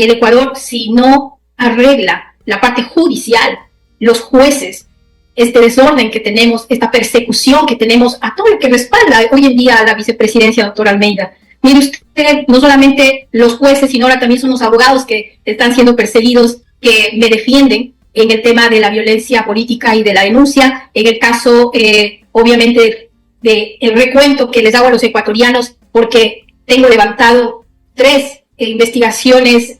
el Ecuador, si no arregla la parte judicial, los jueces, este desorden que tenemos, esta persecución que tenemos a todo el que respalda hoy en día a la vicepresidencia, doctora Almeida. Mire usted, no solamente los jueces, sino ahora también son los abogados que están siendo perseguidos, que me defienden en el tema de la violencia política y de la denuncia. En el caso, obviamente, del recuento que les hago a los ecuatorianos, porque tengo levantado 3 investigaciones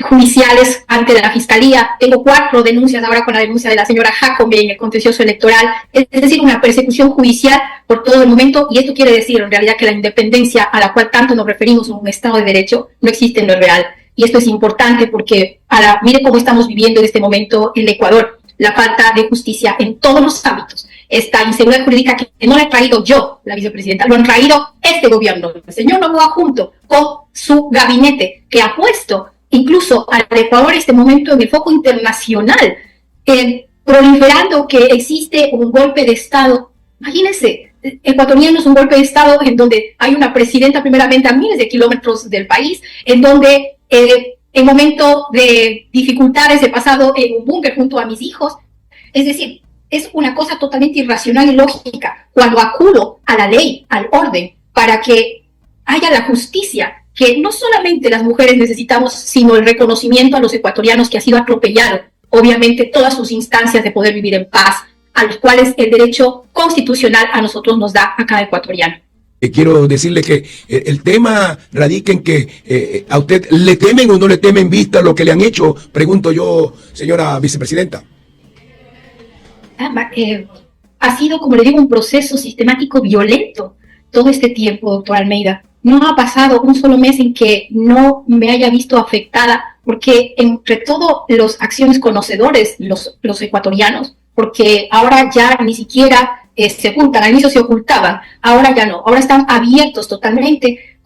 judiciales ante la Fiscalía, tengo 4 denuncias ahora con la denuncia de la señora Jacome en el contencioso electoral, es decir, una persecución judicial por todo el momento, y esto quiere decir en realidad que la independencia a la cual tanto nos referimos en un Estado de Derecho no existe en lo real, y esto es importante porque mire cómo estamos viviendo en este momento en el Ecuador, la falta de justicia en todos los ámbitos, esta inseguridad jurídica que no la he traído yo, la vicepresidenta, lo han traído este gobierno, el señor Noboa junto con su gabinete, que ha puesto incluso al Ecuador en este momento en el foco internacional, proliferando que existe un golpe de Estado. Imagínense, ecuatorianos, un golpe de Estado en donde hay una presidenta primeramente a miles de kilómetros del país, en donde en momento de dificultades he pasado en un búnker junto a mis hijos. Es decir, es una cosa totalmente irracional y lógica cuando acudo a la ley, al orden, para que haya la justicia que no solamente las mujeres necesitamos, sino el reconocimiento a los ecuatorianos que ha sido atropellado, obviamente todas sus instancias de poder vivir en paz, a los cuales el derecho constitucional a nosotros nos da a cada ecuatoriano. Quiero decirle que el tema radica en que a usted le temen o no le temen vista lo que le han hecho, pregunto yo, señora vicepresidenta. Ha sido, como le digo, un proceso sistemático violento todo este tiempo, doctora Almeida. No ha pasado un solo mes en que no me haya visto afectada, porque entre todos los acciones conocedores, los ecuatorianos, porque ahora ya ni siquiera se ocultan, al inicio se ocultaban, ahora ya no, ahora están abiertos totalmente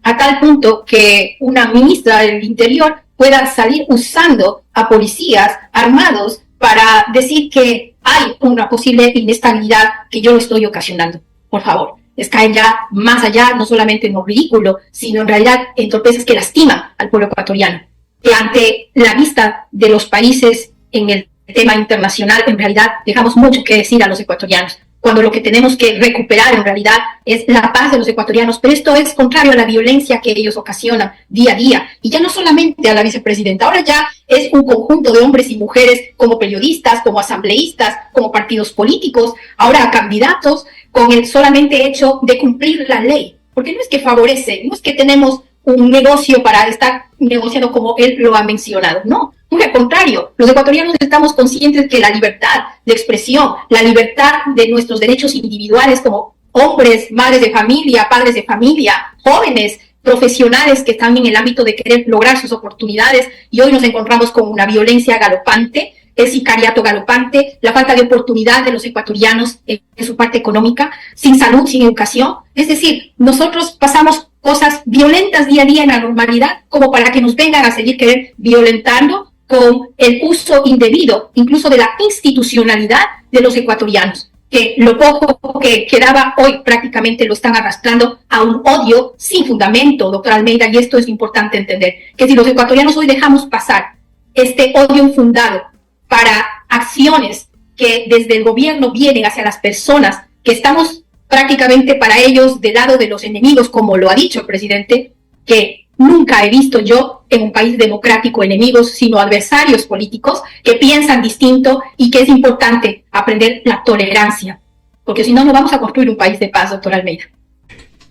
a tal punto que una ministra del Interior pueda salir usando a policías armados para decir que hay una posible inestabilidad que yo estoy ocasionando. Por favor, es caer ya más allá, no solamente en lo ridículo, sino en realidad en torpezas que lastiman al pueblo ecuatoriano. Que ante la vista de los países en el tema internacional, en realidad dejamos mucho que decir a los ecuatorianos, cuando lo que tenemos que recuperar en realidad es la paz de los ecuatorianos, pero esto es contrario a la violencia que ellos ocasionan día a día, y ya no solamente a la vicepresidenta, ahora ya es un conjunto de hombres y mujeres como periodistas, como asambleístas, como partidos políticos, ahora candidatos, con el solamente hecho de cumplir la ley, porque no es que favorece, no es que tenemos un negocio para estar negociando como él lo ha mencionado, no. Muy al contrario, los ecuatorianos estamos conscientes que la libertad de expresión, la libertad de nuestros derechos individuales como hombres, madres de familia, padres de familia, jóvenes, profesionales que están en el ámbito de querer lograr sus oportunidades, y hoy nos encontramos con una violencia galopante, el sicariato galopante, la falta de oportunidad de los ecuatorianos en su parte económica, sin salud, sin educación. Es decir, nosotros pasamos cosas violentas día a día en la normalidad como para que nos vengan a seguir querer violentando con el uso indebido, incluso de la institucionalidad de los ecuatorianos, que lo poco que quedaba hoy prácticamente lo están arrastrando a un odio sin fundamento, doctora Almeida, y esto es importante entender, que si los ecuatorianos hoy dejamos pasar este odio infundado para acciones que desde el gobierno vienen hacia las personas, que estamos prácticamente para ellos del lado de los enemigos, como lo ha dicho el presidente, que nunca he visto yo en un país democrático enemigos, sino adversarios políticos que piensan distinto, y que es importante aprender la tolerancia, porque si no, no vamos a construir un país de paz, doctora Almeida.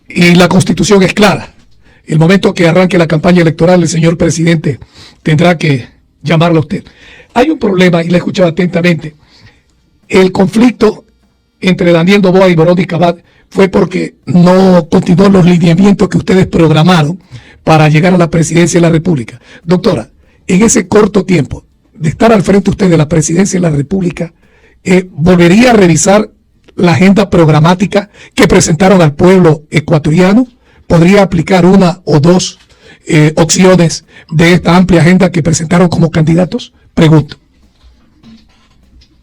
Y la Constitución es clara. El momento que arranque la campaña electoral, el señor presidente tendrá que llamarlo a usted. Hay un problema, y le he escuchado atentamente. El conflicto entre Daniel Noboa y Verónica Abad fue porque no continuó los lineamientos que ustedes programaron para llegar a la presidencia de la República. Doctora, en ese corto tiempo de estar al frente usted de la presidencia de la República, ¿volvería a revisar la agenda programática que presentaron al pueblo ecuatoriano? ¿Podría aplicar una o dos opciones de esta amplia agenda que presentaron como candidatos? Pregunto.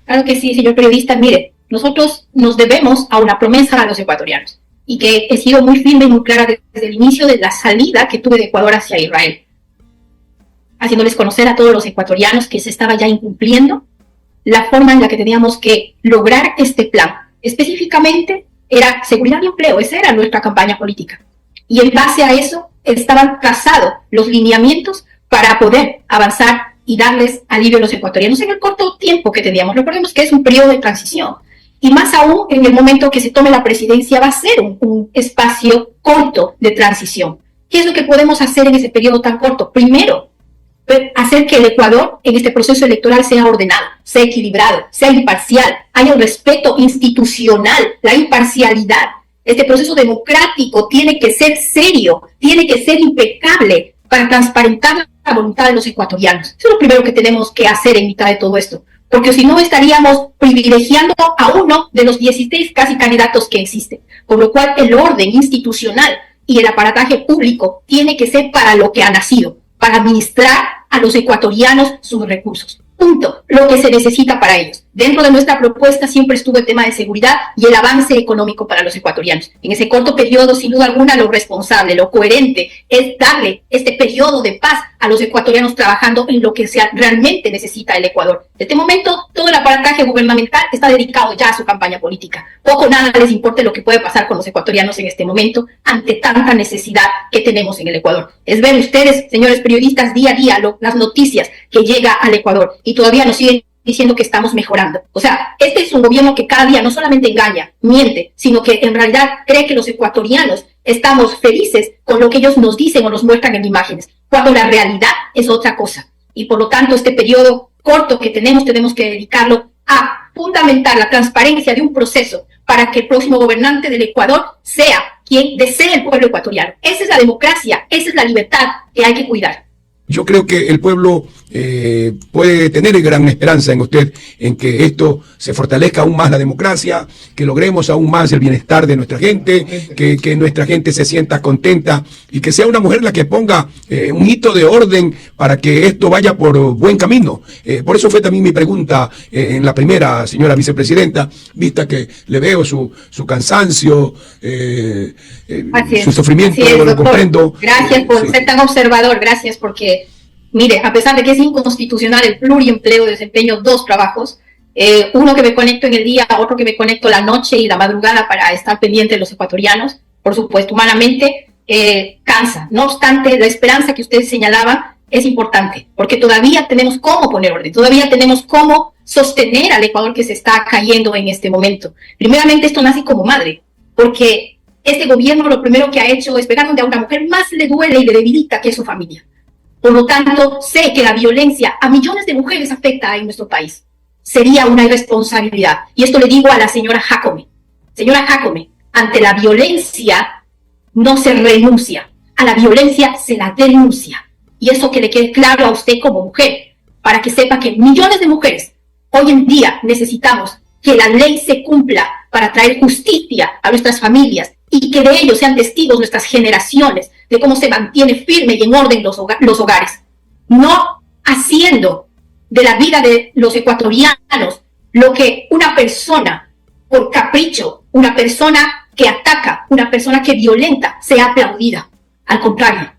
Claro que sí, señor periodista. Mire, nosotros nos debemos a una promesa a los ecuatorianos, y que he sido muy firme y muy clara desde el inicio de la salida que tuve de Ecuador hacia Israel. haciéndoles conocer a todos los ecuatorianos que se estaba ya incumpliendo la forma en la que teníamos que lograr este plan. Específicamente era seguridad y empleo, esa era nuestra campaña política. Y en base a eso estaban trazados los lineamientos para poder avanzar y darles alivio a los ecuatorianos en el corto tiempo que teníamos. Recordemos que es un periodo de transición. Y más aún, en el momento que se tome la presidencia, va a ser un espacio corto de transición. ¿Qué es lo que podemos hacer en ese periodo tan corto? Primero, hacer que el Ecuador en este proceso electoral sea ordenado, sea equilibrado, sea imparcial, haya un respeto institucional, la imparcialidad. Este proceso democrático tiene que ser serio, tiene que ser impecable para transparentar la voluntad de los ecuatorianos. Eso es lo primero que tenemos que hacer en mitad de todo esto, porque si no estaríamos privilegiando a uno de los 16 casi candidatos que existen, por lo cual el orden institucional y el aparataje público tiene que ser para lo que ha nacido, para administrar a los ecuatorianos sus recursos. Punto. Lo que se necesita para ellos. Dentro de nuestra propuesta siempre estuvo el tema de seguridad y el avance económico para los ecuatorianos. En ese corto periodo, sin duda alguna, lo responsable, lo coherente es darle este periodo de paz a los ecuatorianos trabajando en lo que realmente necesita el Ecuador. En este momento, todo el aparataje gubernamental está dedicado ya a su campaña política. Poco o nada les importa lo que puede pasar con los ecuatorianos en este momento ante tanta necesidad que tenemos en el Ecuador. Es ver ustedes, señores periodistas, día a día las noticias que llega al Ecuador y todavía nos siguen diciendo que estamos mejorando. O sea, este es un gobierno que cada día no solamente engaña, miente, sino que en realidad cree que los ecuatorianos estamos felices con lo que ellos nos dicen o nos muestran en imágenes, cuando la realidad es otra cosa. Y por lo tanto, este periodo corto que tenemos que dedicarlo a fundamentar la transparencia de un proceso para que el próximo gobernante del Ecuador sea quien desee el pueblo ecuatoriano. Esa es la democracia, esa es la libertad que hay que cuidar. Yo creo que el pueblo puede tener gran esperanza en usted, en que esto se fortalezca aún más la democracia, que logremos aún más el bienestar de nuestra gente, que nuestra gente se sienta contenta y que sea una mujer la que ponga un hito de orden para que esto vaya por buen camino. Por eso fue también mi pregunta en la primera, señora vicepresidenta, vista que le veo su cansancio, su sufrimiento, lo comprendo. Gracias por ser tan observador, gracias porque... Mire, a pesar de que es inconstitucional el pluriempleo, desempeño 2 trabajos, uno que me conecto en el día, otro que me conecto la noche y la madrugada para estar pendiente de los ecuatorianos, por supuesto, humanamente, cansa. No obstante, la esperanza que ustedes señalaban es importante, porque todavía tenemos cómo poner orden, todavía tenemos cómo sostener al Ecuador que se está cayendo en este momento. Primeramente, esto nace como madre, porque este gobierno lo primero que ha hecho es pegar donde a una mujer más le duele y le debilita, que es su familia. Por lo tanto, sé que la violencia a millones de mujeres afecta en nuestro país. Sería una irresponsabilidad. Y esto le digo a la señora Jacome. Señora Jacome, ante la violencia no se renuncia. A la violencia se la denuncia. Y eso que le quede claro a usted como mujer, para que sepa que millones de mujeres hoy en día necesitamos que la ley se cumpla para traer justicia a nuestras familias y que de ello sean testigos nuestras generaciones de cómo se mantiene firme y en orden los hogares. No haciendo de la vida de los ecuatorianos lo que una persona, por capricho, una persona que ataca, una persona que violenta, sea aplaudida. Al contrario,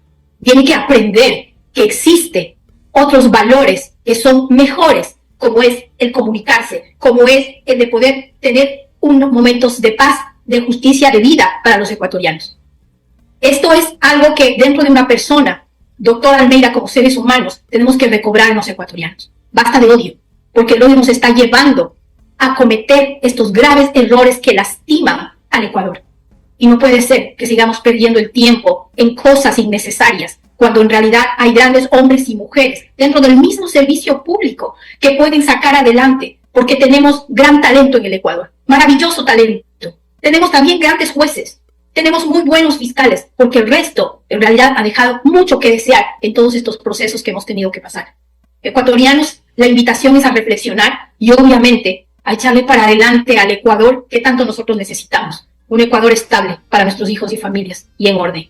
tiene que aprender que existen otros valores que son mejores, como es el comunicarse, como es el de poder tener unos momentos de paz, de justicia, de vida para los ecuatorianos. Esto es algo que dentro de una persona, doctor Almeida, como seres humanos, tenemos que recobrar en los ecuatorianos. Basta de odio, porque el odio nos está llevando a cometer estos graves errores que lastiman al Ecuador. Y no puede ser que sigamos perdiendo el tiempo en cosas innecesarias, cuando en realidad hay grandes hombres y mujeres dentro del mismo servicio público que pueden sacar adelante, porque tenemos gran talento en el Ecuador, maravilloso talento. Tenemos también grandes jueces, tenemos muy buenos fiscales, porque el resto en realidad ha dejado mucho que desear en todos estos procesos que hemos tenido que pasar. Ecuatorianos, la invitación es a reflexionar y obviamente a echarle para adelante al Ecuador que tanto nosotros necesitamos. Un Ecuador estable para nuestros hijos y familias y en orden.